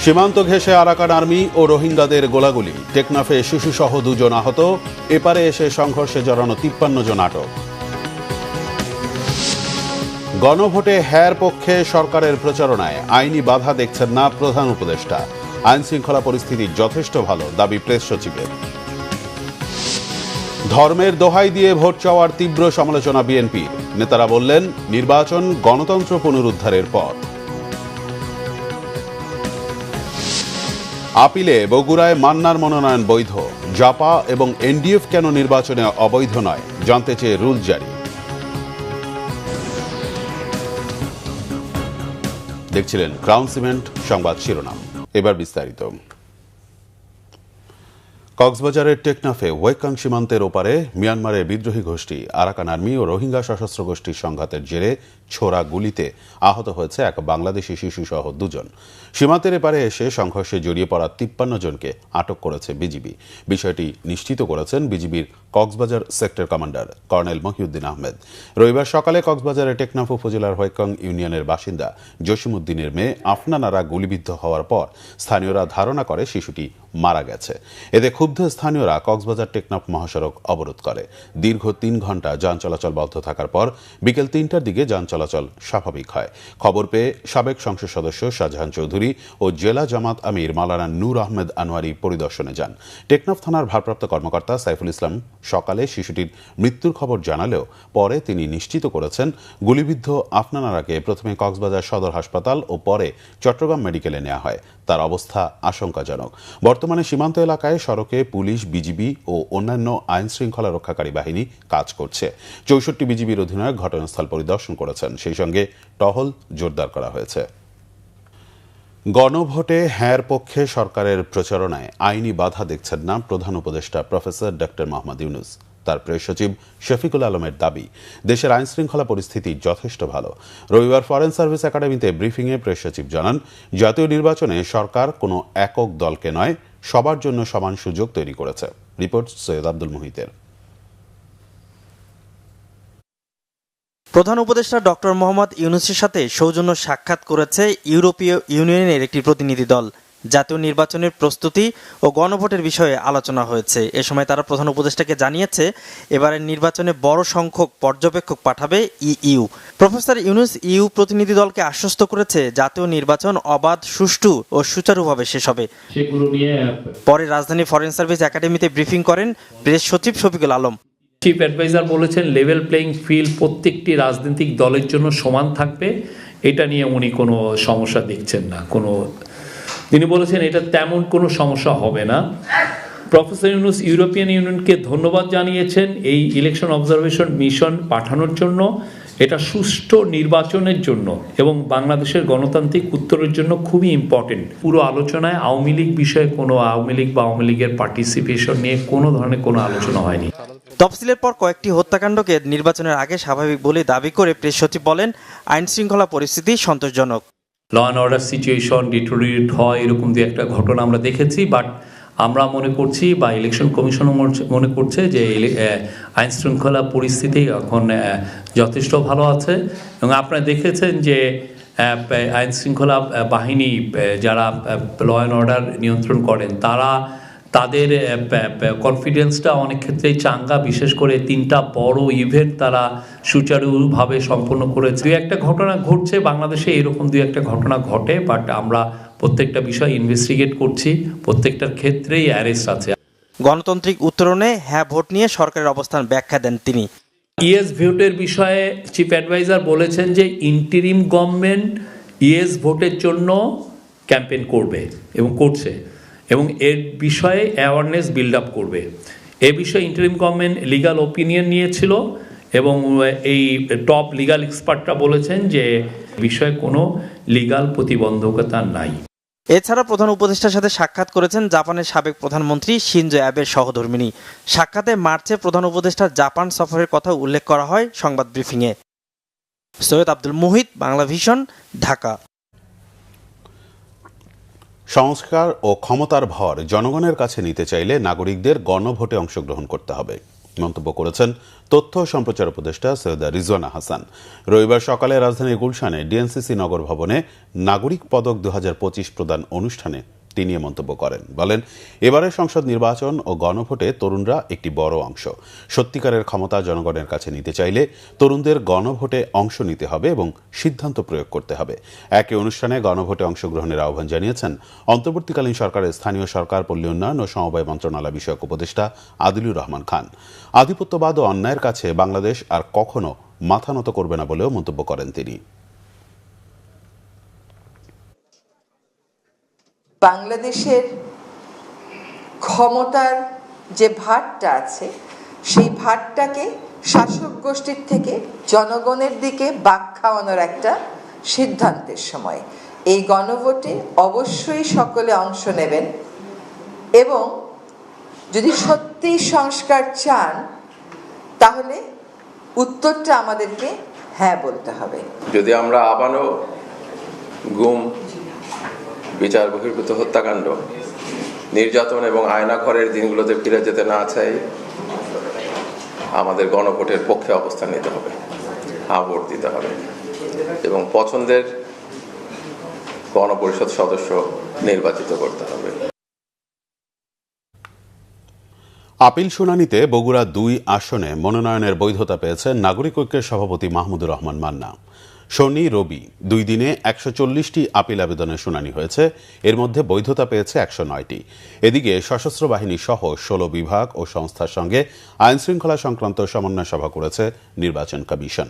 সীমান্ত ঘেঁষে Arakan army ও রোহিঙ্গাদের গোলাগুলি, টেকনাফে শিশুসহ 2 জন আহত, এপারে এসে সংঘর্ষে জড়ানো 53 জন আটক। গণভোটে হ্যার পক্ষে সরকারের প্রচারণায় আইনি বাধা দেখছেন না প্রধান উপদেষ্টা। আইন শৃঙ্খলা পরিস্থিতি যথেষ্ট ভালো, দাবি প্রেস সচিবের। ধর্মের দোহাই দিয়ে ভোট চাওয়ার তীব্র সমালোচনা বিএনপির। নেতারা বললেন, নির্বাচন গণতন্ত্র পুনরুদ্ধারের পথ। আপিলে বগুড়ায় মান্নার মনোনয়ন বৈধ, জাপা এবং এনডিএফ কেন নির্বাচনে অবৈধ নয় জানতে চেয়ে রুল জারি। দেখছিলেন ক্রাউন সিমেন্ট সংবাদ শিরোনাম, এবার বিস্তারিত। কক্সবাজারের টেকনাফে ওয়েকাং সীমান্তের ওপারে মিয়ানমারের বিদ্রোহী গোষ্ঠী আরাকান আর্মি ও রোহিঙ্গা সশস্ত্র গোষ্ঠীর সংঘাতের জেরে ছোড়া গুলিতে আহত হয়েছে এক বাংলাদেশি শিশুসহ 2 জন। সীমান্তের এপারে এসে সংঘর্ষে জড়িয়ে পড়া 53 জনকে আটক করেছে বিজিবি। বিষয়টি নিশ্চিত করেছেন বিজিবির Cox's Bazar sector commander colonel Mohiuddin Ahmed. রবিবার সকালে কক্সবাজারের টেকনাফ উপজেলার ওয়েকাং ইউনিয়নের বাসিন্দা জসিমউদ্দিনের মেয়ে আফনানারা গুলিবিদ্ধ হওয়ার পর স্থানীয়রা ধারণা করে শিশুটি মারা গেছে। এতে ক্ষুব্ধ স্থানীয়রা কক্সবাজার টেকনাফ মহাসড়ক অবরোধ করে। দীর্ঘ 3 ঘণ্টা যান চলাচল বন্ধ থাকার পর বিকেল 3টার দিকে যান চলাচল স্বাভাবিক হয়। খবর পেয়ে সাবেক সংসদ সদস্য শাহজাহান চৌধুরী ও জেলা জামাত আমির মাওলানা নূর আহমেদ আনোয়ারি পরিদর্শনে যান। টেকনাফ থানার ভারপ্রাপ্ত কর্মকর্তা সাইফুল ইসলাম সকালে শিশুটির মৃত্যুর খবর জানালেও পরে তিনি নিশ্চিত করেছেন গুলিবিদ্ধ আফনানারাকে প্রথমে কক্সবাজার সদর হাসপাতাল ও পরে চট্টগ্রাম মেডিকেলে নেওয়া হয়। তার অবস্থা আশঙ্কাজনক। বর্তমানে সীমান্ত এলাকায় সড়কে পুলিশ, বিজিবি ও অন্যান্য আইন শৃঙ্খলা রক্ষাকারী বাহিনী কাজ করছে। 64 বিজিবির অধিনায়ক ঘটনাস্থল পরিদর্শন করেছেন, সেই সঙ্গে টহল জোরদার করা হয়েছে। গণভোটে হ্যার পক্ষে সরকারের প্রচারণায় আইনি বাধা দেখছেন না প্রধান উপদেষ্টা প্রফেসর ডক্টর মোহাম্মদ ইউনূস। তার প্রেস সচিব শফিকুল আলমের দাবি, দেশের আইন শৃঙ্খলা পরিস্থিতি যথেষ্ট ভালো। রবিবার ফরেন সার্ভিস একাডেমিতে ব্রিফিংয়ে প্রেস সচিব জানান, জাতীয় নির্বাচনে সরকার কোনো একক দলকে নয়, সবার জন্য সমান সুযোগ তৈরি করেছে। রিপোর্ট সৈয়দ আব্দুল মুহিতের। প্রধান উপদেষ্টা ডক্টর মোহাম্মদ ইউনূসের সাথে সৌজন্য সাক্ষাৎ করেছে ইউরোপীয় ইউনিয়নের একটি প্রতিনিধি দল। জাতীয় নির্বাচনের প্রস্তুতি ও গণভোটের বিষয়ে আলোচনা হয়েছে। এ সময় তারা প্রধান উপদেষ্টাকে জানিয়েছে, এবারের নির্বাচনে বড় সংখ্যক পর্যবেক্ষক পাঠাবে ইইউ। প্রফেসর ইউনূস ইইউ প্রতিনিধি দলকে আশ্বস্ত করেছে, জাতীয় নির্বাচন অবাধ, সুষ্ঠু ও সুচারুভাবে শেষ হবে। পরে রাজধানী ফরেন সার্ভিস একাডেমিতে ব্রিফিং করেন প্রেস সচিব শফিকুল আলম। চিফ অ্যাডভাইজার বলেছেন, লেভেল প্লেইং ফিল্ড প্রত্যেকটি রাজনৈতিক দলের জন্য সমান থাকবে। এটা নিয়ে উনি কোনো সমস্যা দেখছেন না। তিনি বলেছেন এটা তেমন কোনো সমস্যা হবে না। প্রফেসর ইউনূস ইউরোপিয়ান ইউনিয়নকে ধন্যবাদ জানিয়েছেন এই ইলেকশন অবজারভেশন মিশন পাঠানোর জন্য। এটা সুষ্ঠু নির্বাচনের জন্য এবং বাংলাদেশের গণতান্ত্রিক উত্তরের জন্য খুবই ইম্পর্টেন্ট। পুরো আলোচনায় আওয়ামী লীগ বিষয়ে কোনো আওয়ামী লীগ বা আওয়ামী লীগের পার্টিসিপেশন নিয়ে কোনো ধরনের কোনো আলোচনা হয়নি। তফসিলের পর কয়েকটি হত্যাকাণ্ডকে নির্বাচনের আগে স্বাভাবিক বলে দাবি করে প্রেস সচিব বলেন, আইন শৃঙ্খলা পরিস্থিতি সন্তোষজনক। Law and order situation deteriorate হয়, এরকম দু একটা ঘটনা আমরা দেখেছি। বাট আমরা মনে করছি বা ইলেকশন কমিশনও মনে করছে যে আইন শৃঙ্খলা পরিস্থিতি এখন যথেষ্ট ভালো আছে। এবং আপনারা দেখেছেন যে আইন শৃঙ্খলা বাহিনী যারা ল অ্যান্ড অর্ডার নিয়ন্ত্রণ করেন তাদের কনফিডেন্সটা অনেক ক্ষেত্রেই চাঙ্গা। বিশেষ করে 3টা বড় ইভেন্ট তারা সুচারুভাবে সম্পন্ন করেছে। 2-1টা ঘটনা ঘটছে বাংলাদেশে, এরকম 2-1টা ঘটনা ঘটে, বাট আমরা প্রত্যেকটা বিষয় ইনভেস্টিগেট করছি, প্রত্যেকটার ক্ষেত্রেই অ্যারেস্ট আছে। গণতান্ত্রিক উত্তরণে হ্যাঁ ভোট নিয়ে সরকারের অবস্থান ব্যাখ্যা দেন তিনি। ইয়েস ভোটের বিষয়ে চিফ অ্যাডভাইজার বলেছেন যে ইন্টিরিম গভর্নমেন্ট ইয়েস ভোটের জন্য ক্যাম্পেইন করবে এবং করছে, এবং এর বিষয়ে অ্যাওয়ারনেস বিল্ড আপ করবে। এ বিষয়ে ইন্টারিম গভর্নমেন্ট লিগাল ওপিনিয়ন নিয়েছিল এবং এই টপ লিগাল এক্সপার্টরা বলেছেন যে বিষয়ে কোনো লিগাল প্রতিবন্ধকতা নাই। এছাড়া প্রধান উপদেষ্টার সাথে সাক্ষাৎ করেছেন জাপানের সাবেক প্রধানমন্ত্রী শিনজো অ্যাবের সহধর্মিণী। সাক্ষাতে মার্চে প্রধান উপদেষ্টার জাপান সফরের কথা উল্লেখ করা হয় সংবাদ ব্রিফিংয়ে। সৈয়দ আব্দুল মুহিত, বাংলা ভিশন, ঢাকা। সংস্কার ও ক্ষমতার ভর জনগণের কাছে নিতে চাইলে নাগরিকদের গণভোটে অংশগ্রহণ করতে হবে। মন্তব্য করেছেন তথ্য সম্প্রচার উপদেষ্টা সৈয়দা রিজওয়ানা হাসান। রবিবার সকালে রাজধানীর গুলশানে ডিএনসিসি নগর ভবনে নাগরিক পদক 2025 প্রদান অনুষ্ঠানে তিনি মন্তব্য করেন। বলেন, এবারের সংসদ নির্বাচন ও গণভোটে তরুণরা একটি বড় অংশ। সত্যিকারের ক্ষমতা জনগণের কাছে নিতে চাইলে তরুণদের গণভোটে অংশ নিতে হবে এবং সিদ্ধান্ত প্রয়োগ করতে হবে। একই অনুষ্ঠানে গণভোটে অংশগ্রহণের আহ্বান জানিয়েছেন অন্তর্বর্তীকালীন সরকারের স্থানীয় সরকার, পল্লী উন্নয়ন ও সমবায় মন্ত্রণালয় বিষয়ক উপদেষ্টা আদিলুর রহমান খান। আধিপত্যবাদ ও অন্যায়ের কাছে বাংলাদেশ আর কখনো মাথা নত করবে না বলেও মন্তব্য করেন তিনি। বাংলাদেশের ক্ষমতার যে ভারটা আছে সেই ভারটাকে শাসক গোষ্ঠীর থেকে জনগণের দিকে বাঁক খাওয়ানোর একটা সিদ্ধান্তের সময় এই গণভোটে অবশ্যই সকলে অংশ নেবেন এবং যদি সত্যি সংস্কার চান তাহলে উত্তরটা আমাদেরকে হ্যাঁ বলতে হবে। যদি আমরা আবারও গুম, বিচার বহির্ভূত হত্যাকাণ্ড, নির্যাতন এবং আয়নাঘরের দিনগুলোতে ফিরে যেতে না চাই, আমাদের গণভোটের পক্ষে অবস্থান নিতে হবে, ভোট দিতে হবে এবং পছন্দের গণপরিষদ সদস্য নির্বাচিত করতে হবে। আপিল শুনানিতে বগুড়া 2 আসনে মনোনয়নের বৈধতা পেয়েছেন নাগরিক ঐক্যের সভাপতি মাহমুদুর রহমান মান্না। শনি, রবি 2 দিনে 140টি আপিল আবেদনের শুনানি হয়েছে। এর মধ্যে বৈধতা পেয়েছে 109টি। এদিকে সশস্ত্র বাহিনী সহ 16 বিভাগ ও সংস্থার সঙ্গে আইনশৃঙ্খলা সংক্রান্ত সমন্বয় সভা করেছে নির্বাচন কমিশন।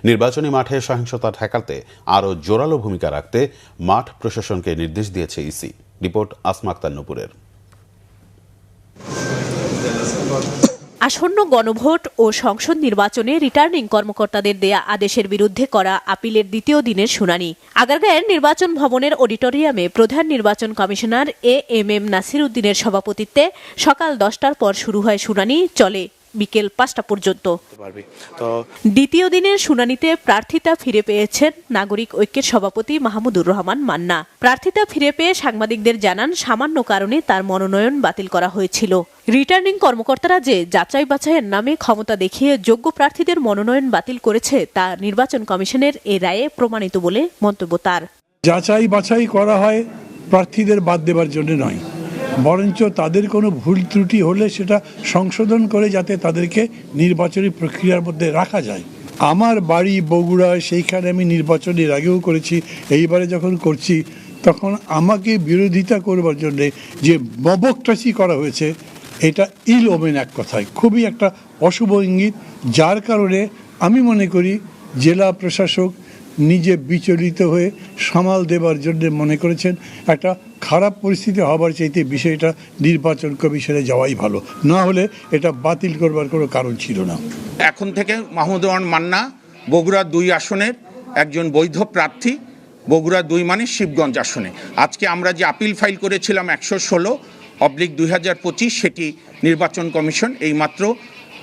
নির্বাচনী মাঠে সহিংসতা ঠেকাতে আরও জোরালো ভূমিকা রাখতে মাঠ প্রশাসনকে নির্দেশ দিয়েছে ইসি। রিপোর্ট আসমা আক্তার নূপুরের। আসন্ন গণভোট ও সংসদ নির্বাচনে রিটার্নিং কর্মকর্তাদের দেয়া আদেশের বিরুদ্ধে করা আপিলের দ্বিতীয় দিনের শুনানি আগারগাঁয়ের নির্বাচন ভবনের অডিটোরিয়ামে প্রধান নির্বাচন কমিশনার এএমএম নাসির উদ্দিনের সভাপতিত্বে সকাল 10টার পর শুরু হয় শুনানি, চলে বিকেল 5টা পর্যন্ত। দ্বিতীয় দিনের শুনানিতে প্রার্থিতা ফিরে পেয়েছেন নাগরিক ঐক্যের সভাপতি মাহমুদুর রহমান মান্না। প্রার্থিতা ফিরে পেয়ে সাংবাদিকদের জানান সামান্য কারণে তার মনোনয়ন বাতিল করা হয়েছিল। রিটার্নিং কর্মকর্তারা যে যাচাই বাছাইয়ের নামে ক্ষমতা দেখিয়ে যোগ্য প্রার্থীদের মনোনয়ন বাতিল করেছে তা নির্বাচন কমিশনের এই রায়ে প্রমাণিত বলে মন্তব্য তার। যাচাই বাছাই করা হয় প্রার্থীদের বাদ দেবার জন্য নয়, বরঞ্চ তাদের কোনো ভুল ত্রুটি হলে সেটা সংশোধন করে যাতে তাদেরকে নির্বাচনী প্রক্রিয়ার মধ্যে রাখা যায়। আমার বাড়ি বগুড়া, সেইখানে আমি নির্বাচনের আগেও করেছি, এইবারে যখন করছি তখন আমাকে বিরোধিতা করবার জন্যে যে মবকটাসি করা হয়েছে এটা ইল ওমেন, এক কথায় খুবই একটা অশুভ ইঙ্গিত, যার কারণে আমি মনে করি জেলা প্রশাসক নিজে বিচলিত হয়ে সামাল দেবার জন্য মনে করেছেন একটা খারাপ পরিস্থিতি হবার চাইতে বিষয়টা নির্বাচন কমিশনে যাওয়াই ভালো, না হলে এটা বাতিল করবার কোনো কারণ ছিল না। এখন থেকে মাহমুদুর রহমান মান্না বগুড়া 2 আসনের একজন বৈধ প্রার্থী। বগুড়া 2 মানে শিবগঞ্জ আসনে আজকে আমরা যে আপিল ফাইল করেছিলাম 116/2025 সেটি নির্বাচন কমিশন এইমাত্র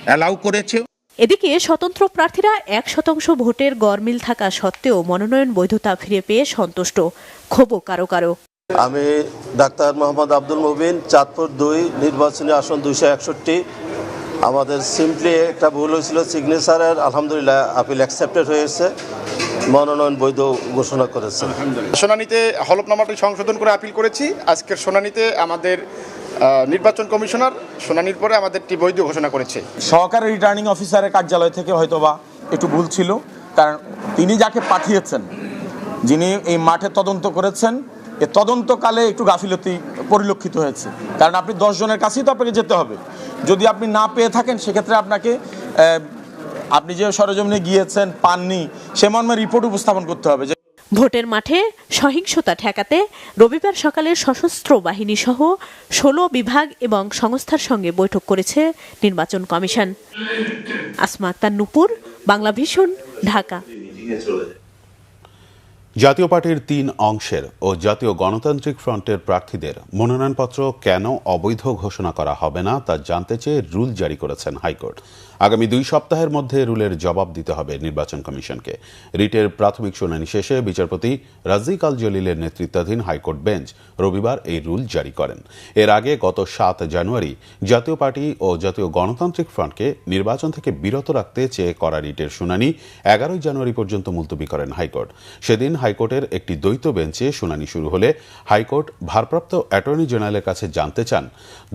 অ্যালাউ করেছে। এদিকে স্বতন্ত্র প্রার্থীরা 1% ভোটের গড়মিল থাকা সত্ত্বেও মনোনয়ন বৈধতা ফিরে পেয়ে সন্তুষ্ট, ক্ষোভও কারো কারো। আমি ডাক্তার মোহাম্মদ আব্দুল মুবিন, চাঁদপুর 2 নির্বাচনী আসন 261। আমাদের সিম্পলি একটা ভুল হয়েছিল সিগনেচারের, আলহামদুলিল্লাহ আপিল অ্যাকসেপ্টেড হয়েছে, মনোনয়ন বৈধ ঘোষণা করেছে। শুনানিতে হলফনামাটি সংশোধন করে আপিল করেছি। আজকের শুনানিতে আমাদের নির্বাচন কমিশনার শুনানির পরে আমাদেরটি বৈধ ঘোষণা করেছে। সহকারী রিটার্নিং অফিসারের কার্যালয় থেকে হয়তোবা একটু ভুল ছিল, কারণ তিনি যাকে পাঠিয়েছেন, যিনি এই মাঠে তদন্ত করেছেন, এ তদন্তকালে একটু গাফিলতি পরিলক্ষিত হয়েছে। কারণ আপনি 10 জনের কাছেই তো আপনাকে যেতে হবে, যদি আপনি না পেয়ে থাকেন সেক্ষেত্রে আপনাকে আপনি যে সরজমিনে গিয়েছেন পাননি সে মর্মে রিপোর্ট উপস্থাপন করতে হবে। ভোটের মাঠে সহিংসতা ঠেকাতে রবিবার সকালে সশস্ত্র বাহিনী সহ 16 বিভাগ এবং সংস্থার সঙ্গে বৈঠক করেছে নির্বাচন কমিশন। আসমা আক্তার নূপুর, বাংলাভিশন, ঢাকা। জাতীয় পার্টির ৩ অংশের ও জাতীয় গণতান্ত্রিক ফ্রন্টের প্রার্থীদের মনোনয়নপত্র কেন অবৈধ ঘোষণা করা হবে না তা জানতে চেয়ে রুল জারি করেছেন হাইকোর্ট। আগামী 2 সপ্তাহের মধ্যে রুলের জবাব দিতে হবে নির্বাচন কমিশনকে। রিটের প্রাথমিক শুনানি শেষে বিচারপতি রাজিক আল জলিলের নেতৃত্বাধীন হাইকোর্ট বেঞ্চ রবিবার এই রুল জারি করেন। এর আগে গত 7 জানুয়ারি জাতীয় পার্টি ও জাতীয় গণতান্ত্রিক ফ্রন্টকে নির্বাচন থেকে বিরত রাখতে চেয়ে করা রিটের শুনানি 11 জানুয়ারি পর্যন্ত মুলতবি করেন হাইকোর্ট। সেদিন হাইকোর্টের একটি দ্বৈত বেঞ্চে শুনানি শুরু হলে হাইকোর্ট ভারপ্রাপ্ত অ্যাটর্নি জেনারেলের কাছে জানতে চান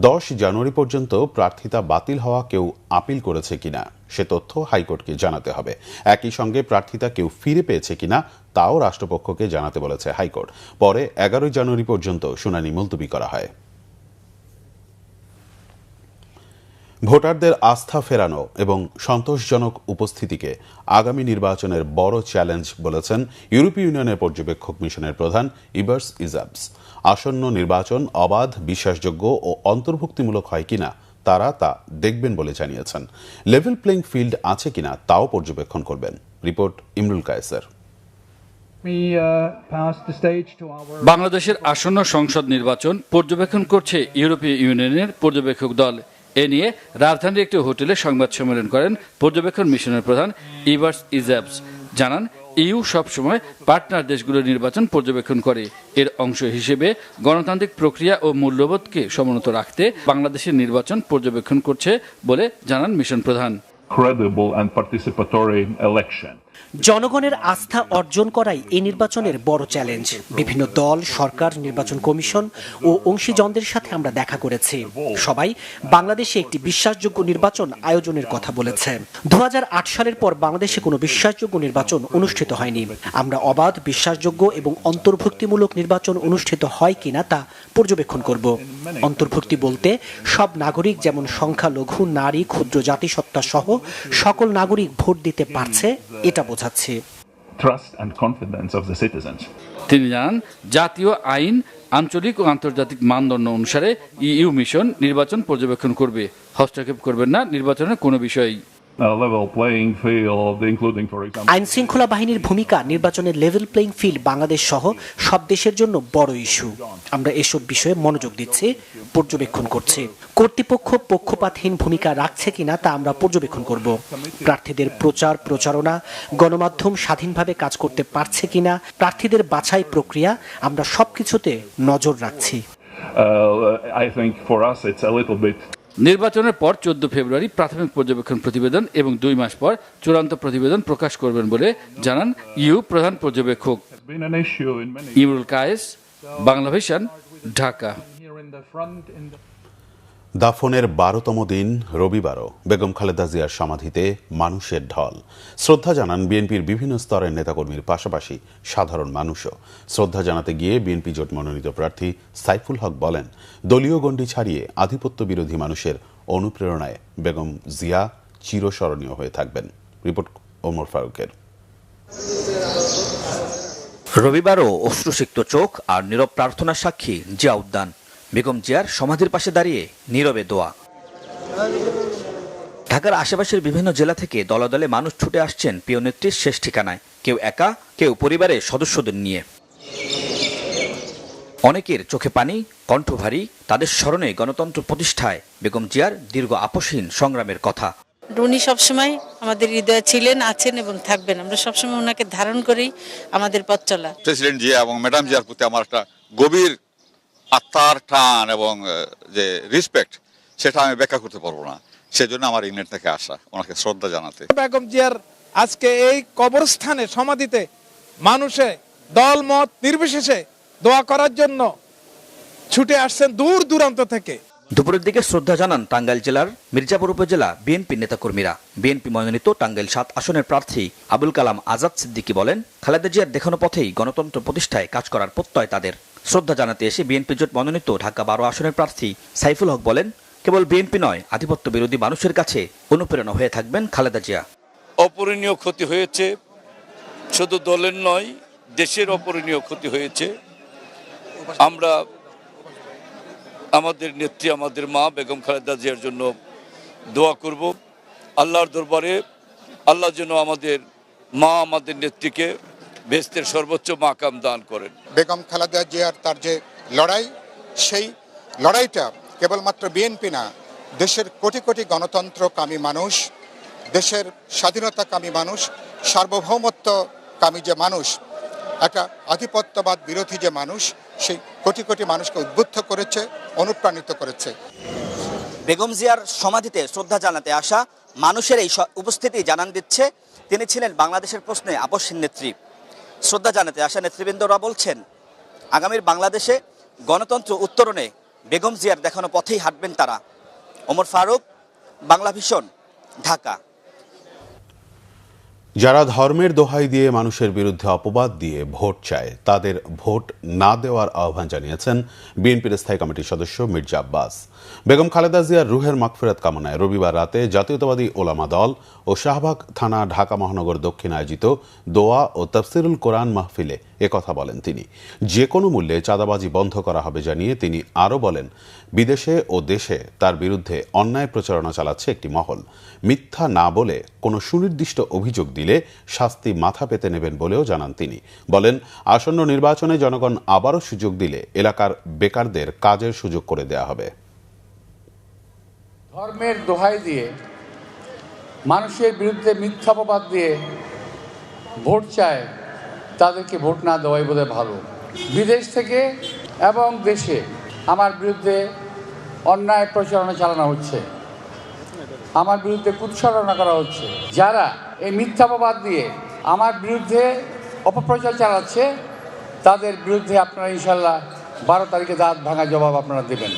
10 জানুয়ারি পর্যন্ত প্রার্থিতা বাতিল হওয়া কেউ আপিল করেছে কিনা সে তথ্য হাইকোর্টকে জানাতে হবে। একই সঙ্গে প্রার্থিতা কেউ ফিরে পেয়েছে কিনা তাও রাষ্ট্রপক্ষকে জানাতে বলেছে হাইকোর্ট। পরে 11 জানুয়ারি পর্যন্ত শুনানি মুলতবি করা হয়। ভোটারদের আস্থা ফেরানো এবং সন্তোষজনক উপস্থিতিকে আগামী নির্বাচনের বড় চ্যালেঞ্জ বলেছেন ইউরোপীয় ইউনিয়নের পর্যবেক্ষক মিশনের প্রধান ইবার্স ইজাবস। আসন্ন নির্বাচন অবাধ, বিশ্বাসযোগ্য ও অন্তর্ভুক্তিমূলক হয় কিনা তারা তা দেখবেন বলে জানিয়েছেন। লেভেল প্লেইং ফিল্ড আছে কিনা তাও পর্যবেক্ষণ করবেন। রিপোর্ট ইমরুল কায়েসার। বাংলাদেশের আসন্ন সংসদ নির্বাচন পর্যবেক্ষণ করছে ইউরোপীয় ইউনিয়নের পর্যবেক্ষক দল। এ নিয়ে রাজধানীর একটি হোটেলে সংবাদ সম্মেলন করেন পর্যবেক্ষণ মিশনের প্রধান ইবার্স ইজাবস। জানান, ইউ সবসময় পার্টনার দেশগুলোর নির্বাচন পর্যবেক্ষণ করে। এর অংশ হিসেবে গণতান্ত্রিক প্রক্রিয়া ও মূল্যবোধকে সমুন্নত রাখতে বাংলাদেশের নির্বাচন পর্যবেক্ষণ করছে বলে জানান মিশন প্রধান। জনগণের আস্থা অর্জন করাই এই নির্বাচনের বড় চ্যালেঞ্জ। বিভিন্ন দল, সরকার, নির্বাচন কমিশন ও অংশীজনদের সাথে আমরা দেখা করেছি। সবাই বাংলাদেশে একটি বিশ্বাসযোগ্য নির্বাচন আয়োজনের কথা বলেছে। 2008 সালের পর বাংলাদেশে কোনো বিশ্বাসযোগ্য নির্বাচন অনুষ্ঠিত হয়নি। আমরা অবাধ, বিশ্বাসযোগ্য এবং অন্তর্ভুক্তিমূলক নির্বাচন অনুষ্ঠিত হয় কিনা তা পর্যবেক্ষণ করব। অন্তর্ভুক্তি বলতে সব নাগরিক, যেমন সংখ্যালঘু, নারী, ক্ষুদ্র জাতিসত্তা সহ সকল নাগরিক ভোট দিতে পারছে, এটা বোঝাচ্ছে। তিনি জানান, জাতীয় আইন, আঞ্চলিক ও আন্তর্জাতিক মানদণ্ড অনুসারে ইউ মিশন নির্বাচন পর্যবেক্ষণ করবে। হস্তক্ষেপ করবেন না নির্বাচনের কোনো বিষয়ই। আইন শৃঙ্খলা বাহিনীর ভূমিকা নির্বাচনের লেভেল প্লেইং ফিল্ড বাংলাদেশ সহ সব দেশের জন্য বড় ইস্যু। আমরা এসব বিষয়ে মনোযোগ দিচ্ছি, পর্যবেক্ষণ করছি। কর্তৃপক্ষ পক্ষপাতহীন ভূমিকা রাখছে কিনা তা আমরা পর্যবেক্ষণ করব। প্রার্থীদের প্রচার প্রচারণা, গণমাধ্যম স্বাধীনভাবে কাজ করতে পারছে কিনা, প্রার্থীদের বাছাই প্রক্রিয়া, আমরা সবকিছুতে নজর রাখছি। নির্বাচনের পর 14 ফেব্রুয়ারি প্রাথমিক পর্যবেক্ষণ প্রতিবেদন এবং 2 মাস পর চূড়ান্ত প্রতিবেদন প্রকাশ করবেন বলে জানান ইউ প্রধান পর্যবেক্ষক। ইমরুল কায়েস, বাংলা ভিশন, ঢাকা। দাফনের 12তম দিন রবিবারও বেগম খালেদা জিয়ার সমাধিতে মানুষের ঢল। শ্রদ্ধা জানান বিএনপির বিভিন্ন স্তরের নেতাকর্মীর পাশাপাশি সাধারণ মানুষও। শ্রদ্ধা জানাতে গিয়ে বিএনপি জোট মনোনীত প্রার্থী সাইফুল হক বলেন, দলীয় গণ্ডি ছাড়িয়ে আধিপত্য বিরোধী মানুষের অনুপ্রেরণায় বেগম জিয়া চিরস্মরণীয় হয়ে থাকবেন। রিপোর্ট ওমর ফারুকের। রবিবারও অশ্রুসিক্ত চোখ আর নীরব প্রার্থনার সাক্ষী জিয়া উদ্যান। বেগম জিয়ার সমাধির পাশে দাঁড়িয়ে নীরবে দোয়া। ঢাকার আশেপাশের বিভিন্ন জেলা থেকে দলে দলে মানুষ ছুটে আসছেন প্রিয় নেত্রীর শেষ ঠিকানায়, কেউ একা, কেউ পরিবারের সদস্যদের নিয়ে। অনেকের চোখে পানি, কণ্ঠ ভারী, তাদের স্মরণে গণতন্ত্র প্রতিষ্ঠায় বেগম জিয়ার দীর্ঘ আপসহীন সংগ্রামের কথা। উনি সবসময় আমাদের হৃদয়ে ছিলেন, আছেন এবং থাকবেন। আমরা সবসময় ওনাকে ধারণ করেই আমাদের পথ চলা। প্রেসিডেন্ট জিয়া এবং ম্যাডাম জিয়ার প্রতি আমার একটা গভীর আত্মার টান এবং যে রেসপেক্ট, সেটা আমি ব্যাখ্যা করতে পারবো না। সেজন্য আমার ইংল্যান্ড থেকে আসা ওনাকে শ্রদ্ধা জানাতে। বেগম জিয়ার আজকে এই কবরস্থানে সমাধিতে মানুষে দল মত নির্বিশেষে দোয়া করার জন্য ছুটে আসছেন দূর দূরান্ত থেকে। দুপুরের দিকে শ্রদ্ধা জানান টাঙ্গাইল জেলার মির্জাপুর উপজেলা বিএনপি নেতাকর্মীরা। বিএনপি মনোনীত টাঙ্গাইল 7 আসনের প্রার্থী আবুল কালাম আজাদ সিদ্দিকী বলেন, খালেদা জিয়ার দেখানো পথেই গণতন্ত্র প্রতিষ্ঠায় কাজ করার প্রত্যয় তাদের। শ্রদ্ধা জানাতে এসে বিএনপি জোট মনোনীত ঢাকা 12 আসনের প্রার্থী সাইফুল হক বলেন, কেবল বিএনপি নয়, আধিপত্য বিরোধী মানুষের কাছে অনুপ্রেরণা হয়ে থাকবেন খালেদা জিয়া। অপূরণীয় ক্ষতি হয়েছে, শুধু দলের নয়, দেশের অপূরণীয় ক্ষতি হয়েছে। আমরা আমাদের নেত্রী, আমাদের মা বেগম খালেদা জিয়ার জন্য দোয়া করব। আল্লাহর দরবারে আল্লাহ যেন আমাদের মা, আমাদের নেত্রীকে বেহেশতের সর্বোচ্চ মাকাম দান করেন। বেগম খালেদা জিয়ার তার যে লড়াই, সেই লড়াইটা কেবলমাত্র বিএনপি না, দেশের কোটি কোটি গণতন্ত্রকামী মানুষ, দেশের স্বাধীনতাকামী মানুষ, সার্বভৌমত্বকামী যে মানুষ, একটা আধিপত্যবাদ বিরোধী যে মানুষ, সেই কোটি কোটি মানুষকে উদ্বুদ্ধ করেছে, অনুপ্রাণিত করেছে। বেগম জিয়ার সমাধিতে শ্রদ্ধা জানাতে আসা মানুষের এই উপস্থিতি জানান দিচ্ছে তিনি ছিলেন বাংলাদেশের প্রশ্নে আপসহীন নেত্রী। শ্রদ্ধা জানাতে আসা নেতৃবৃন্দরা বলছেন আগামীর বাংলাদেশে গণতন্ত্র উত্তরণে বেগম জিয়ার দেখানো পথেই হাঁটবেন তারা। ওমর ফারুক, বাংলা ভিশন, ঢাকা। যারা ধর্মের দোহাই দিয়ে মানুষের বিরুদ্ধে অপবাদ দিয়ে ভোট চায় তাদের ভোট না দেওয়ার আহ্বান জানিয়েছেন বিএনপির স্থায়ী কমিটির সদস্য মির্জা আব্বাস। বেগম খালেদা জিয়ার রুহের মাগফিরাত কামনায় রবিবার রাতে জাতীয়তাবাদী ওলামা দল ও শাহবাগ থানা ঢাকা মহানগর দক্ষিণ আয়োজিত দোয়া ও তাফসিরুল কোরআন মাহফিলে একথা বলেন তিনি। যে কোনো মূল্যে চাঁদাবাজি বন্ধ করা হবে জানিয়ে তিনি আরও বলেন, বিদেশে ও দেশে তার বিরুদ্ধে অন্যায় প্রচারণা চালাচ্ছে একটি মহল। মিথ্যা না বলে কোনো সুনির্দিষ্ট অভিযোগ দিলে শাস্তি মাথা পেতে নেবেন বলেও জানান তিনি। বলেন, আসন্ন নির্বাচনে জনগণ আবারও সুযোগ দিলে এলাকার বেকারদের কাজের সুযোগ করে দেয়া হবে। ধর্মের দোহাই দিয়ে মানুষের বিরুদ্ধে মিথ্যাপবাদ দিয়ে ভোট চায় তাদেরকে ভোট না দেওয়াই বোধহয় ভালো। বিদেশ থেকে এবং দেশে আমার বিরুদ্ধে অন্যায় প্রচারণা চালানো হচ্ছে, আমার বিরুদ্ধে কুৎসরণা করা হচ্ছে। যারা এই মিথ্যাপবাদ দিয়ে আমার বিরুদ্ধে অপপ্রচার চালাচ্ছে তাদের বিরুদ্ধে আপনারা ইনশাল্লাহ 12 তারিখে দাঁত ভাঙা জবাব আপনারা দেবেন।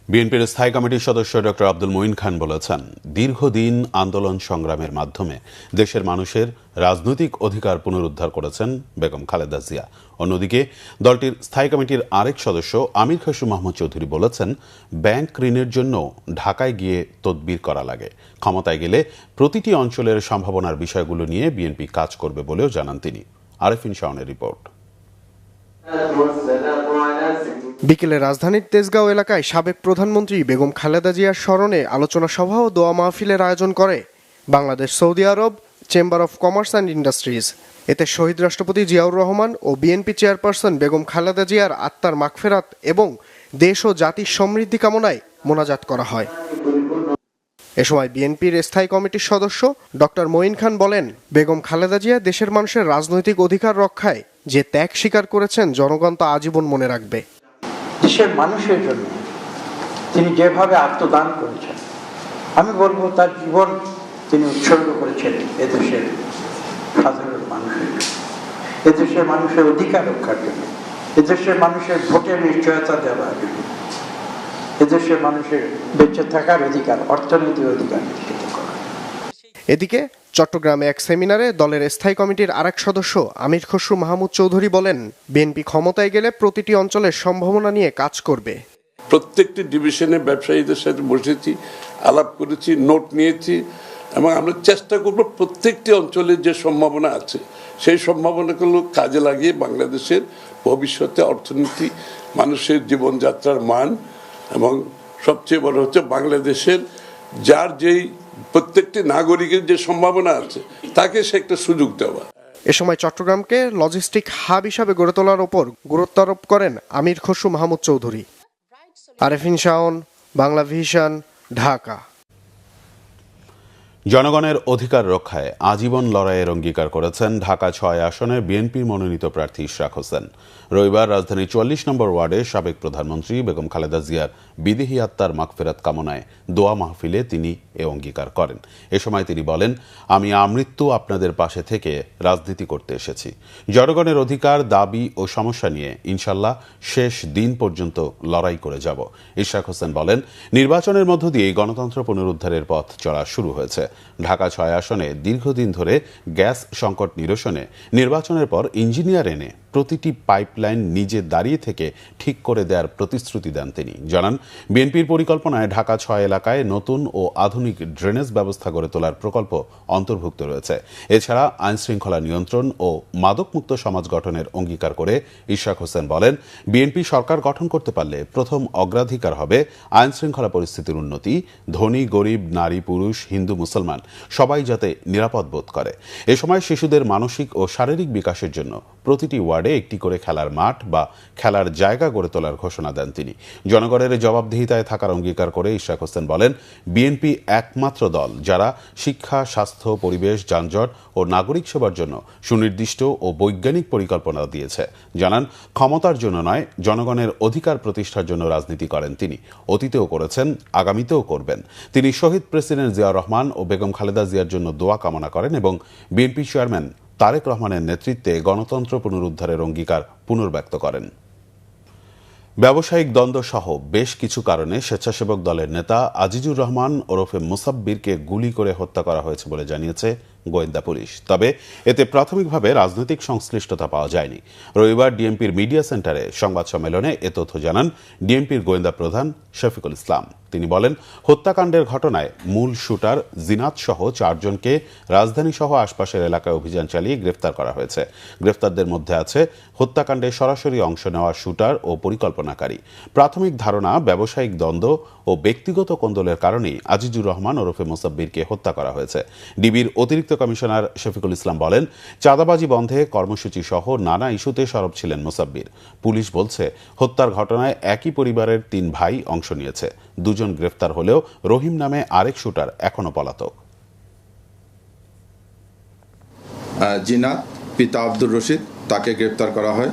বিএনপির স্থায়ী কমিটির সদস্য ডক্টর আব্দুল মঈন খান বলেছেন, দীর্ঘদিন আন্দোলন সংগ্রামের মাধ্যমে দেশের মানুষের রাজনৈতিক অধিকার পুনরুদ্ধার করেছেন বেগম খালেদা জিয়া। অন্যদিকে দলটির স্থায়ী কমিটির আরেক সদস্য আমির খসরু মাহমুদ চৌধুরী বলেছেন, ব্যাংক ঋণের জন্য ঢাকায় গিয়ে তদবির করা লাগে। ক্ষমতায় গেলে প্রতিটি অঞ্চলের সম্ভাবনার বিষয়গুলো নিয়ে বিএনপি কাজ করবে বলেও জানান তিনি। আরেফিন শাওনের রিপোর্ট। বিকেলে রাজধানীর তেজগাঁও এলাকায় সাবেক প্রধানমন্ত্রী বেগম খালেদা জিয়ার স্মরণে আলোচনা সভা ও দোয়া মাহফিলের আয়োজন করে Bangladesh Saudi Arab chamber of commerce and industries. এতে শহীদ রাষ্ট্রপতি জিয়াউর রহমান ও বিএনপি চেয়ারপারসন বেগম খালেদা জিয়ার আত্মার মাগফিরাত এবং দেশ ও জাতির সমৃদ্ধি কামনায় মোনাজাত করা হয়। এ সময় বিএনপির স্থায়ী কমিটির সদস্য ডক্টর মঈন খান বলেন, বেগম খালেদা জিয়া দেশের মানুষের রাজনৈতিক অধিকার রক্ষায় যে ত্যাগ স্বীকার করেছেন জনগণ তা আজীবন মনে রাখবে। দেশের মানুষের জন্য তিনি যেভাবে আত্মদান করেছেন, আমি বলবো তার জীবন তিনি উৎসর্গ করেছেন এদেশের সাধারণ মানুষের জন্য, এদেশের মানুষের অধিকার রক্ষার জন্য, এদেশের মানুষের ভোটের নিশ্চয়তা দেওয়ার জন্য, এদেশের মানুষের বেঁচে থাকার অধিকার, অর্থনৈতিক অধিকার নিশ্চিত করা। এদিকে চট্টগ্রামে এক সেমিনারে দলের স্থায়ী কমিটির আরেক সদস্য আমির খসরু মাহমুদ চৌধুরী বলেন, বিএনপি ক্ষমতায় গেলে প্রতিটি অঞ্চলের সম্ভাবনা নিয়ে কাজ করবে। প্রত্যেকটি ডিভিশনে ব্যবসায়ীদের সাথে বসেছি, আলাপ করেছি, নোট নিয়েছি এবং আমরা চেষ্টা করব প্রত্যেকটি অঞ্চলের যে সম্ভাবনা আছে সেই সম্ভাবনাগুলো কাজে লাগিয়ে বাংলাদেশের ভবিষ্যতে অর্থনীতি, মানুষের জীবনযাত্রার মান এবং সবচেয়ে বড় হচ্ছে বাংলাদেশের যার যেই প্রত্যেকটি নাগরিকের যে সম্ভাবনা আছে তাকে সে একটা সুযোগ দেওয়া। এ সময় চট্টগ্রামকে লজিস্টিক হাব হিসাবে গড়ে তোলার ওপর গুরুত্ব আরোপ করেন আমির খসরু মাহমুদ চৌধুরী। আরেফিন শাওন, বাংলা ভিশন, ঢাকা। জনগণের অধিকার রক্ষায় আজীবন লড়াইয়ের অঙ্গীকার করেছেন ঢাকা 6 আসনে বিএনপি মনোনীত প্রার্থী ইশরাক হোসেন। রবিবার রাজধানীর 44 নম্বর ওয়ার্ডে সাবেক প্রধানমন্ত্রী বেগম খালেদা জিয়ার বিদেহী আত্মার মাগফিরাত কামনায় দোয়া মাহফিলে তিনি এ অঙ্গীকার করেন। এ সময় তিনি বলেন, আমি আমৃত্যু আপনাদের পাশে থেকে রাজনীতি করতে এসেছি। জনগণের অধিকার, দাবি ও সমস্যা নিয়ে ইনশাল্লাহ শেষ দিন পর্যন্ত লড়াই করে যাব। ইশরাক হোসেন বলেন, নির্বাচনের মধ্য দিয়ে গণতন্ত্র পুনরুদ্ধারের পথ চলা শুরু হয়েছে। ঢাকা 6 আসনে দীর্ঘদিন ধরে গ্যাস সংকট নিরসনে নির্বাচনের পর ইঞ্জিনিয়ার এনে প্রতিটি পাইপলাইন নিজে দাঁড়িয়ে থেকে ঠিক করে দেওয়ার প্রতিশ্রুতি দেন তিনি। জানান, বিএনপির পরিকল্পনায় ঢাকা 6 এলাকায় নতুন ও আধুনিক ড্রেনেজ ব্যবস্থা গড়ে তোলার প্রকল্প অন্তর্ভুক্ত রয়েছে। এছাড়া আইনশৃঙ্খলা নিয়ন্ত্রণ ও মাদকমুক্ত সমাজ গঠনের অঙ্গীকার করে ইশরাক হোসেন বলেন, বিএনপি সরকার গঠন করতে পারলে প্রথম অগ্রাধিকার হবে আইনশৃঙ্খলা পরিস্থিতির উন্নতি, ধনী গরিব নারী পুরুষ হিন্দু মুসলমান সবাই যাতে নিরাপদ বোধ করে। এ সময় শিশুদের মানসিক ও শারীরিক বিকাশের জন্য প্রতিটি ওয়ার্ডে একটি করে খেলার মাঠ বা খেলার জায়গা গড়ে তোলার ঘোষণা দেন তিনি। জনগণের জবাবদিহিতায় থাকার অঙ্গীকার করে ইশরাক হোসেন বলেন, বিএনপি একমাত্র দল যারা শিক্ষা, স্বাস্থ্য, পরিবেশ, যানজট ও নাগরিক সেবার জন্য সুনির্দিষ্ট ও বৈজ্ঞানিক পরিকল্পনা দিয়েছে। জানান, ক্ষমতার জন্য নয়, জনগণের অধিকার প্রতিষ্ঠার জন্য রাজনীতি করেন তিনি। অতীতেও করেছেন, আগামীতেও করবেন। তিনি শহীদ প্রেসিডেন্ট জিয়াউর রহমান ও বেগম খালেদা জিয়ার জন্য দোয়া কামনা করেন এবং বিএনপি চেয়ারম্যান তারেক রহমানের নেতৃত্বে গণতন্ত্র পুনরুদ্ধারের অঙ্গীকার পুনর্ব্যক্ত করেন। ব্যবসায়িক দ্বন্দ্ব সহ বেশ কিছু কারণে স্বেচ্ছাসেবক দলের নেতা আজিজুর রহমান ওরফে মুসাব্বিরকে গুলি করে হত্যা করা হয়েছে বলে জানিয়েছে গোয়েন্দা পুলিশ। তবে এতে প্রাথমিকভাবে রাজনৈতিক সংশ্লিষ্টতা পাওয়া যায়নি। রবিবার ডিএমপির মিডিয়া সেন্টারে সংবাদ সম্মেলনে এ তথ্য জানান ডিএমপির গোয়েন্দা প্রধান শফিকুল ইসলাম। তিনি বলেন, হত্যাকাণ্ডের ঘটনায় মূল শুটার জিনাত সহ 4 জনকে রাজধানী সহ আশপাশের এলাকায় অভিযান চালিয়ে গ্রেফতার করা হয়েছে। গ্রেফতারদের মধ্যে আছে হত্যাকাণ্ডে সরাসরি অংশ নেওয়া শুটার ও পরিকল্পনাকারী। প্রাথমিক ধারণা, ব্যবসায়িক দ্বন্দ্ব ও ব্যক্তিগত কোন্দলের কারণেই আজিজুর রহমান ওরফে মুসাব্বিরকে হত্যা করা হয়েছে। ডিবির অতিরিক্ত কমিশনার শফিকুল ইসলাম বলেন, চাঁদাবাজি বন্ধে কর্মসূচি সহ নানা ইস্যুতে সরব ছিলেন মুসাব্বির। পুলিশ বলছে, হত্যার ঘটনায় একই পরিবারের 3 ভাই অংশ নিয়েছে। 2 জন গ্রেফতার হলেও রহিম নামে আরেক শুটার এখনো পলাতক। জিনাত পিতা আব্দুর রশিদ, তাকে গ্রেফতার করা হয়।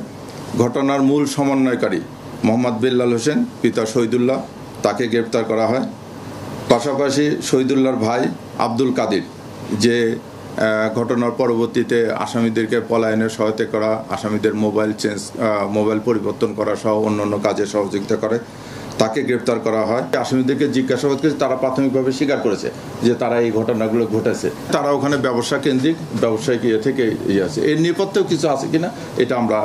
ঘটনার মূল সমন্বয়কারী মোহাম্মদ বিল্লাল হোসেন পিতা শহীদুল্লাহ, তাকে গ্রেপ্তার করা হয়। পাশাপাশি শহীদুল্লাহর ভাই আব্দুল কাদির, যে ঘটনার পরবর্তীতে আসামিদেরকে পলায়নের সহায়তা করা, আসামিদের মোবাইল পরিবর্তন করা সহ অন্যান্য কাজে সহযোগিতা করে, তাকে গ্রেপ্তার করা হয়। আসামিদেরকে জিজ্ঞাসাবাদ করেছে, তারা প্রাথমিকভাবে স্বীকার করেছে যে তারা এই ঘটনাগুলো ঘটেছে। তারা ওখানে ব্যবসা কেন্দ্রিক ব্যবসায়িক থেকে আছে, এর নেপথ্যেও কিছু আছে কিনা এটা আমরা।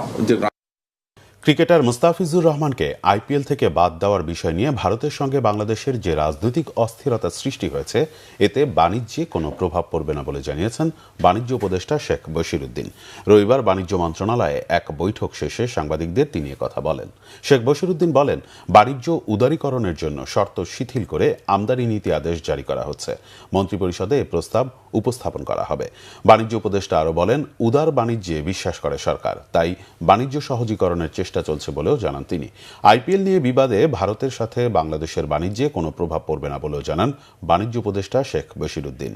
ক্রিকেটার মুস্তাফিজুর রহমানকে আইপিএল থেকে বাদ দেওয়ার বিষয় নিয়ে ভারতের সঙ্গে বাংলাদেশের যে রাজনৈতিক অস্থিরতা সৃষ্টি হয়েছে, এতে বাণিজ্যে কোনো প্রভাব পড়বে না বলে জানিয়েছেন বাণিজ্য উপদেষ্টা শেখ বশিরউদ্দিন। রবিবার বাণিজ্য মন্ত্রণালয়ে এক বৈঠক শেষে সাংবাদিকদের তিনি কথা বলেন। শেখ বশিরউদ্দিন বলেন, বাণিজ্য উদারীকরণের জন্য শর্ত শিথিল করে আমদানি নীতি আদেশ জারি করা হচ্ছে। মন্ত্রিপরিষদে এ প্রস্তাব উপস্থাপন করা হবে। বাণিজ্য উপদেষ্টা আরও বলেন, উদার বাণিজ্যে বিশ্বাস করে সরকার, তাই বাণিজ্য সহজীকরণের চেষ্টা চলছে বলেও জানান তিনি। আইপিএল নিয়ে বিবাদে ভারতের সাথে বাংলাদেশের বাণিজ্যে কোনো প্রভাব পড়বে না বলেও জানান বাণিজ্য উপদেষ্টা শেখ বশিরউদ্দিন।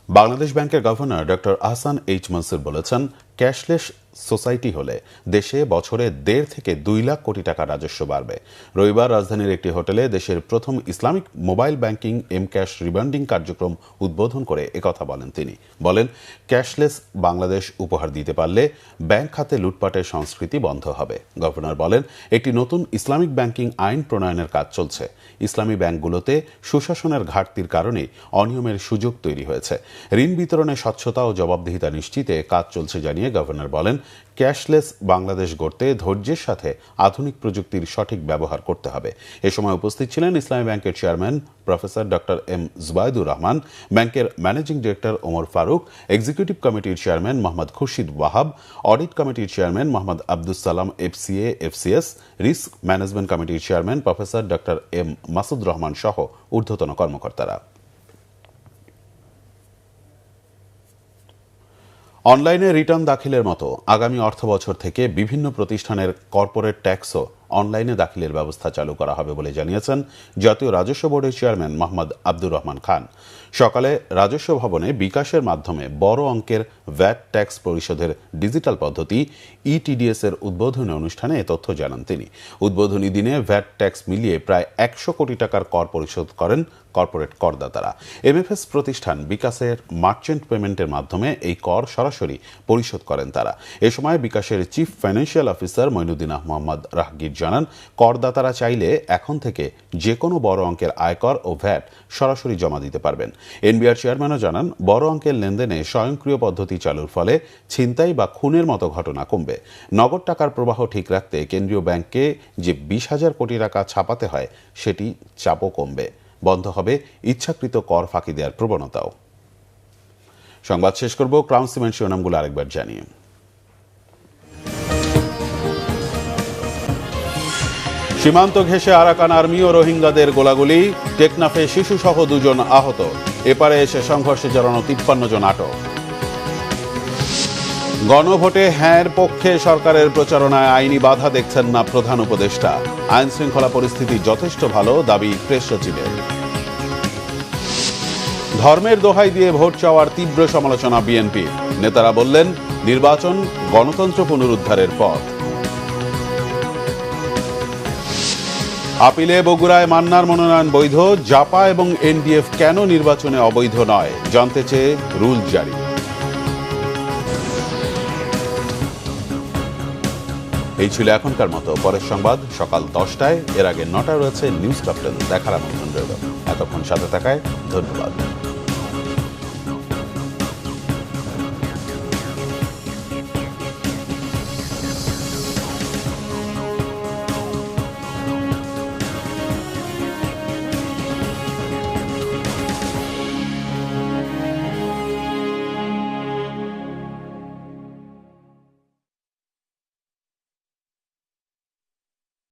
বাংলাদেশ ব্যাংকের governor doctor Ahsan H Mansur বলেছেন, ক্যাশলেস সোসাইটি হলে দেশে বছরে 1.5 থেকে 2 লাখ কোটি টাকা রাজস্ব বাড়বে। রবিবার রাজধানীর একটি হোটেলে দেশের প্রথম ইসলামিক মোবাইল ব্যাংকিং এমক্যাশ রিবান্ডিং কার্যক্রম উদ্বোধন করে একথা বলেন তিনি। বলেন, ক্যাশলেস বাংলাদেশ উপহার দিতে পারলে ব্যাংক খাতে লুটপাটের সংস্কৃতি বন্ধ হবে। গভর্নর বলেন, একটি নতুন ইসলামিক ব্যাংকিং আইন প্রণয়নের কাজ চলছে। ইসলামী ব্যাংকগুলোতে সুশাসনের ঘাটতির কারণে অনিয়মের সুযোগ তৈরি হয়েছে। ঋণ বিতরণে স্বচ্ছতা ও জবাবদিহিতা নিশ্চিতে কাজ চলছে জানিয়ে গভর্নর বলেন, ক্যাশলেস বাংলাদেশ গড়তে ধৈর্যের সাথে আধুনিক প্রযুক্তির সঠিক ব্যবহার করতে হবে। এ সময় উপস্থিত ছিলেন ইসলামী ব্যাংকের chairman professor doctor M Zubaidur Rahman, ব্যাংকের managing director Omar Faruk, executive কমিটির চেয়ারম্যান মোহাম্মদ খুরশিদ ওয়াহাব, অডিট কমিটির chairman Mohammad Abdus Salam FCA FCS, risk management কমিটির chairman professor doctor M Masud Rahman সহ ঊর্ধ্বতন কর্মকর্তারা। অনলাইনে রিটার্ন দাখিলের মতো আগামী অর্থবছর থেকে বিভিন্ন প্রতিষ্ঠানের কর্পোরেট ট্যাক্সও অনলাইনে দাখিলের ব্যবস্থা চালু করা হবে বলে জানিয়েছেন জাতীয় রাজস্ব বোর্ডের চেয়ারম্যান মোহাম্মদ আব্দুর রহমান খান। সকালে রাজস্ব ভবনে বিকাশের মাধ্যমে বড় অঙ্কের ভ্যাট ট্যাক্স পরিশোধের ডিজিটাল পদ্ধতি ইটিডিএস এর উদ্বোধনী অনুষ্ঠানে এ তথ্য জানান তিনি। উদ্বোধনী দিনে ভ্যাট ট্যাক্স মিলিয়ে প্রায় 100 কোটি টাকার কর পরিশোধ করেন কর্পোরেট করদাতারা। এমএফএস প্রতিষ্ঠান বিকাশের মার্চেন্ট পেমেন্টের মাধ্যমে এই কর সরাসরি পরিশোধ করেন তারা। এ সময় বিকাশের chief financial officer Moinuddin Mohammad Rahgir জানান, করদাতারা চাইলে এখন থেকে যে কোনো বড় অঙ্কের আয়কর ও ভ্যাট সরাসরি জমা দিতে পারবেন। এনবিআর চেয়ারম্যানও জানান, বড় অঙ্কের লেনদেনে স্বয়ংক্রিয় পদ্ধতি চালুর ফলে ছিনতাই বা খুনের মতো ঘটনা কমবে। নগদ টাকার প্রবাহ ঠিক রাখতে কেন্দ্রীয় ব্যাংককে যে 20,000 কোটি টাকা ছাপাতে হয় সেটি চাপও কমবে। বন্ধ হবে ইচ্ছাকৃত কর ফাঁকি দেওয়ার প্রবণতাও। সংবাদ শেষ করব ক্রাউন সিমেন্ট শিরোনামগুলো আরেকবার জানিয়ে। সীমান্ত ঘেঁষে আরাকান আর্মি ও রোহিঙ্গাদের গোলাগুলি, টেকনাফে শিশুসহ 2 জন আহত, এপারে এসে সংঘর্ষে জড়ানো 53 জন আটক। গণভোটে হ্যাঁর পক্ষে সরকারের প্রচারণায় আইনি বাধা দেখছেন না প্রধান উপদেষ্টা। আইন শৃঙ্খলা পরিস্থিতি যথেষ্ট ভালো, দাবি প্রেস সচিবের। ধর্মের দোহাই দিয়ে ভোট চাওয়ার তীব্র সমালোচনা বিএনপি। নেতারা বললেন, নির্বাচন গণতন্ত্র পুনরুদ্ধারের পথ। আপিলে বগুড়ায় মান্নার মনোনয়ন বৈধ, জাপা এবং এনডিএফ কেন নির্বাচনে অবৈধ নয় জানতে চেয়ে রুল জারি। এই ছিল এখনকার মতো। পরের সংবাদ সকাল 10টায়, এর আগে 9টায় রয়েছে নিউজ ক্যাপ্টেন। দেখার আমন্ত্রণ রইল। এতক্ষণ সাথে থাকায় ধন্যবাদ।